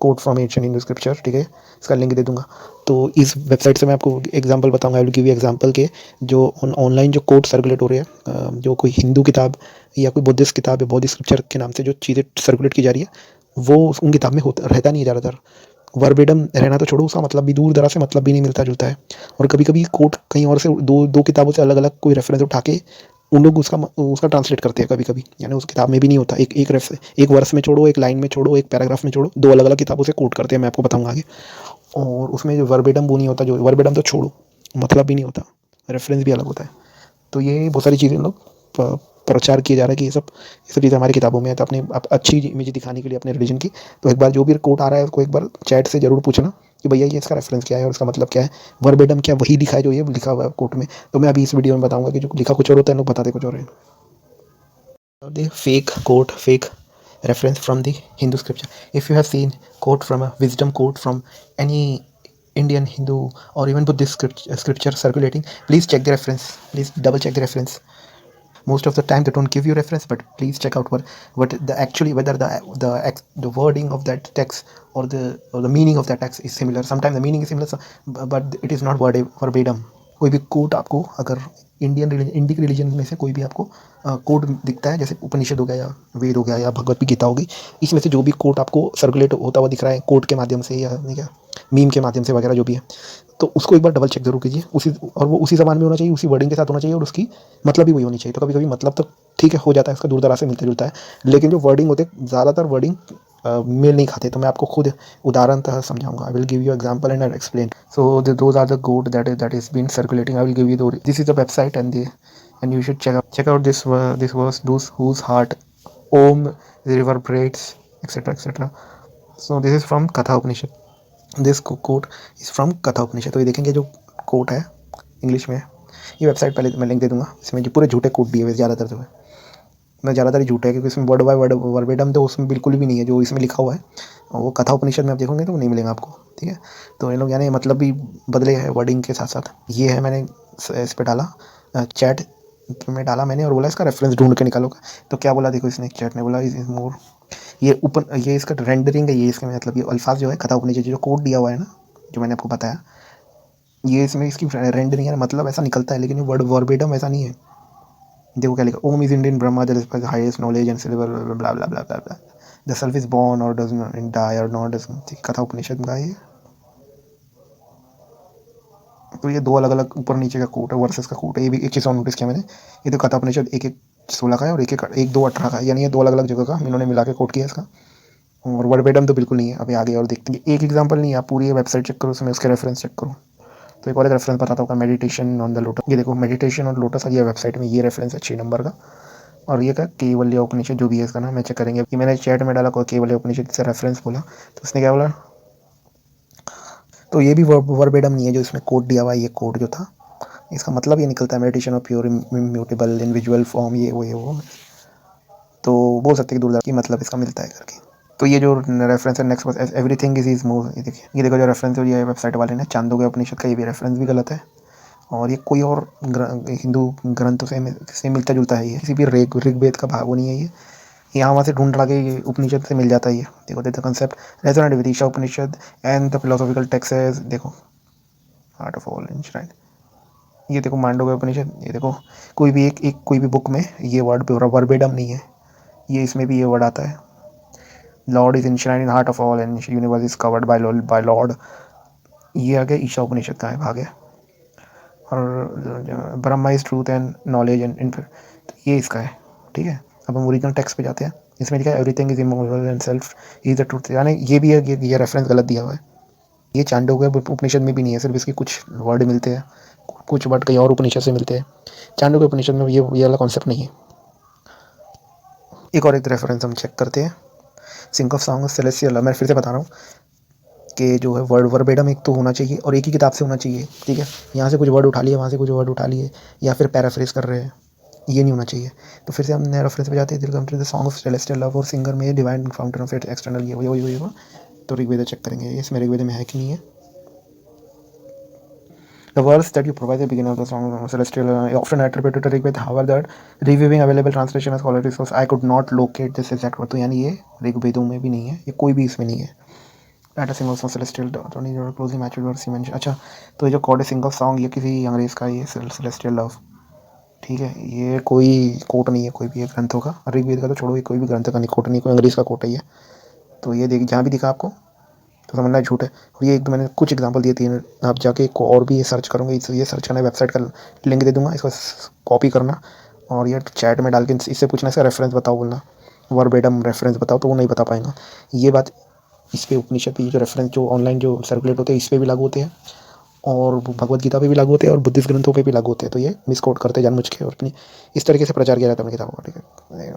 Quote from ancient Hindu scripture, ठीक है, इसका लिंक दे दूंगा। तो इस वेबसाइट से मैं आपको एग्जांपल बताऊंगा, आई विल गिव यू एग्जांपल के जो ऑनलाइन जो कोट सर्कुलेट हो रहे हैं, जो कोई हिंदू किताब या कोई बुद्धिस्ट किताब या बौद्ध स्क्रिप्चर के नाम से जो चीज़ें सर्कुलेट की जा रही है, वो उन किताब में होता रहता नहीं है ज़्यादातर। वर्बेडम रहना तो छोड़ो, उसका मतलब भी दूर दराज से मतलब भी नहीं मिलता जुलता है। और कभी कभी कोट कहीं और से दो दो किताबों से अलग अलग कोई रेफरेंस उठा के उन लोग उसका ट्रांसलेट करते हैं कभी कभी, यानी उस किताब में भी नहीं होता। एक वर्स में छोड़ो, एक लाइन में छोड़ो, एक पैराग्राफ में छोड़ो, दो अलग अलग किताबों से कोट करते हैं, मैं आपको बताऊंगा आगे। और उसमें जो वर्बेडम वो नहीं होता, जो वर्बेडम तो छोड़ो, मतलब भी नहीं होता, रेफरेंस भी अलग होता है। तो ये बहुत सारी चीज़ें लोग प्रचार किए जा रहा है कि ये सब चीज़ें हमारी किताबों में है। तो अपने अच्छी इमेज दिखाने के लिए अपने रिलीजन की, तो एक बार जो भी कोट आ रहा है उसको एक बार चैट से जरूर पूछना कि भैया ये इसका रेफरेंस क्या है और इसका मतलब क्या है। वर्बेडम क्या वही लिखा है जो ये लिखा हुआ है कोट में? तो मैं अभी इस वीडियो में बताऊंगा कि जो लिखा कुछ और होता है, लोग बताते कुछ और है। The fake quote, fake reference from the Hindu scripture. If you have seen quote from a wisdom quote from any Indian Hindu or even Buddhist scripture circulating, please check the reference. Please double check the reference. Most of the time they don't give you reference, but please check out what the actually whether the wording of that text or the meaning of that text is similar. Sometimes the meaning is similar, but it is not verbatim. कोई भी coat आपको अगर Indic religion में से कोई भी आपको coat दिखता है, जैसे उपनिषद हो गया या वेद हो गया या भगवत गीता होगी, इसमें से जो भी कोट आपको सर्कुलेट होता हुआ दिख रहा है कोट के माध्यम से या नहीं क्या मीम के माध्यम से वगैरह जो भी है, तो उसको एक बार डबल चेक जरूर कीजिए। वो उसी ज़बान में होना चाहिए, उसी वर्डिंग के साथ होना चाहिए, और उसकी मतलब भी वही होनी चाहिए। तो कभी कभी मतलब तो ठीक है हो जाता है, इसका दूर दराज से मिलता जुलता है, लेकिन जो वर्डिंग होते हैं ज़्यादातर वर्डिंग मेल नहीं खाते। तो मैं आपको खुद उदाहरणतः समझाऊंगा। I will give you example and I explain. So those are the code that is been circulating. I will give you this is the website and you should check out this verse, those whose heart om reverberates, etc. So this is from Katha Upanishad. This quote is from Katha Upanishad. तो ये देखेंगे जो coat है English में, ये website पहले मैं link दे दूंगा। इसमें जो पूरे झूठे कोट दिए हुए ज़्यादातर जो है, मैं ज़्यादातर ही झूठे है, क्योंकि इसमें वर्ड बाय वर्ड वर्बेडम तो उसमें बिल्कुल भी नहीं है जो इसमें लिखा हुआ है। वो कथा उपनिषद में आप देखोगे तो वो नहीं मिलेगा आपको, ठीक है। तो इन लोग यानी मतलब भी बदले हैं वर्डिंग के साथ साथ। ये है, मैंने इस पर डाला चैट में डाला मैंने और बोला इसका रेफरेंस ढूंढ के निकालो। तो क्या बोला देखो, इसने चैट ने बोला इज मोर, ये इसका रेंडरिंग है, ये इसका मतलब ये अल्फाज जो है कथा उपनिषद जो कोड दिया हुआ है ना, जो मैंने आपको बताया, ये इसमें इसकी रेंडरिंग है, मतलब ऐसा निकलता है, लेकिन ये वर्ड वर्बेडम ऐसा नहीं है। देखो क्या लिखा, Om is Indian Brahma that is highest knowledge and silver blah blah blah blah, the self is born और डज नॉट डाई और नॉट डज। कथा उपनिषद का ये, तो ये दो अलग अलग ऊपर नीचे का कोट है, वर्सेस का कोट है। ये भी एक चीज़ और नोटिस किया मैंने, ये तो कथा उपनिषद 1:16 का है और एक 2:18 का है, यानी ये दो अलग अलग जगह का इन्होंने मिला के कोट किया इसका। और वर्बेडम तो बिल्कुल नहीं है। अभी आगे और देखते हैं, एक एग्जांपल नहीं है, आप पूरी वेबसाइट चेक करो, उसमें उसके रेफरेंस चेक करो। तो एक और एक रेफरेंस बताता हूँ, मेडिटेशन ऑन द लोटस। ये देखो मेडिटेशन ऑन लोटस, ये वेबसाइट में ये रेफरेंस है 6 नंबर का। और ये क्या केवल्य उपनिषद जो भी है इसका नाम, मैं चेक करेंगे कि मैंने चैट में डाला केवल्य उपनिषद से रेफरेंस बोला, तो उसने क्या बोला, तो ये भी वर्बेडम नहीं है जो इसमें कोड दिया हुआ है। ये कोड जो था इसका मतलब ये निकलता है meditation of pure immutable individual form, ये वो। तो बोल सकते हैं कि दूरदर्शन की मतलब इसका मिलता है करके। तो ये जो रेफरेंस है नेक्स्ट बस एवरीथिंग इज मोर, ये देखिए, ये देखो जो रेफरेंस है ये वेबसाइट वाले ने चांदोग्य उपनिषद का, ये भी रेफरेंस भी गलत है। और ये कोई और हिंदू ग्रंथों से मिलता जुलता है, ये किसी भी ऋग्वेद का भाग नहीं है। ये यहाँ वहाँ से ढूंढ ला के उपनिषद से मिल जाता है। ये देखो the concept resonate with Isha Upanishad and the philosophical text. देखो आर्ट ऑफ ऑल राइट, ये देखो मांडव्य उपनिषद, ये देखो कोई भी कोई भी बुक में ये वर्ड वर्बेडम नहीं है, ये इसमें भी ये वर्ड आता है, lord is enshrined in heart of all and universe is covered by lord. ये आगे ईशा उपनिषद का है भाग है। और Brahma is truth and knowledge and, तो ये इसका है, ठीक है। अब हम ओरिजिनल टेक्स्ट पे जाते हैं, इसमें लिखा है everything is immortal and self is the truth, यानी ये भी है, ये रेफरेंस गलत दिया हुआ है। ये चांडोग्य उपनिषद में भी नहीं है, सिर्फ इसके कुछ वर्ड मिलते हैं, कुछ वर्ड कहीं और उपनिषद से मिलते हैं। चांडोग्य उपनिषद में ये वाला कॉन्सेप्ट नहीं है। एक और एक रेफरेंस हम चेक करते हैं, सिंक ऑफ सॉन्ग सेलेस्टियल। मैं फिर से बता रहा हूँ कि जो है वर्ड वर्बेडम एक तो होना चाहिए और एक ही किताब से होना चाहिए, ठीक है। यहाँ से कुछ वर्ड उठा लिए, वहाँ से कुछ वर्ड उठा लिए, या फिर पैराफ्रेज कर रहे हैं, ये नहीं होना चाहिए। तो फिर से हम नए रेफरेंस पे जाते हैं, the song of celestial love और सिंगर में डिवाइन फाउंटेन ऑफ एक्सटर्नल, ये वही। तो ऋग्वेद चेक करेंगे, इसमें ऋग्वेद में है कि नहीं है। The verse that you provide at the beginning of the song celestial often attributed to Rigved, however that reviewing available translation as scholarly source I could not locate this exact word। तो यानी ये ऋग्वेदों में भी नहीं है, ये कोई भी इसमें नहीं है। Tata Singh of celestial closely matched word siemens. अच्छा, तो ये जो कॉड सिंग ऑफ सॉन्ग ये किसी अंग्रेज़ का ये सेलेस्टियल लव, ठीक है, ये कोई कोट नहीं है कोई भी ग्रंथों का, ऋग्वेद का तो छोड़ो, ये कोई भी ग्रंथ का नहीं कोट नहीं, कोई अंग्रेज़ का कोट है ये। तो ये देख जहाँ भी दिखा आपको तो समझना है झूठ है। और ये एक तो मैंने कुछ एग्जांपल दिए 3, आप जाके को और भी ये सर्च करोगे, ये सर्च करना है, वेबसाइट का लिंक दे दूँगा, इसको कॉपी करना और ये चैट में डाल के इससे पूछना, इसका रेफरेंस बताओ बोलना, वर्बेटम रेफरेंस बताओ, तो वो नहीं बता पाएगा। ये बात इस पे उपनिषद पे जो रेफरेंस जो ऑनलाइन जो सर्कुलेट होते हैं इस पे भी लागू होते हैं और भगवत गीता पे भी लागू होते हैं और बुद्धिस्ट ग्रंथों पे भी लागू होते हैं। तो ये मिसकोट करते हैं जानबूझ के और अपनी इस तरीके से प्रचार किया जाता है अपनी किताबों का, ठीक है।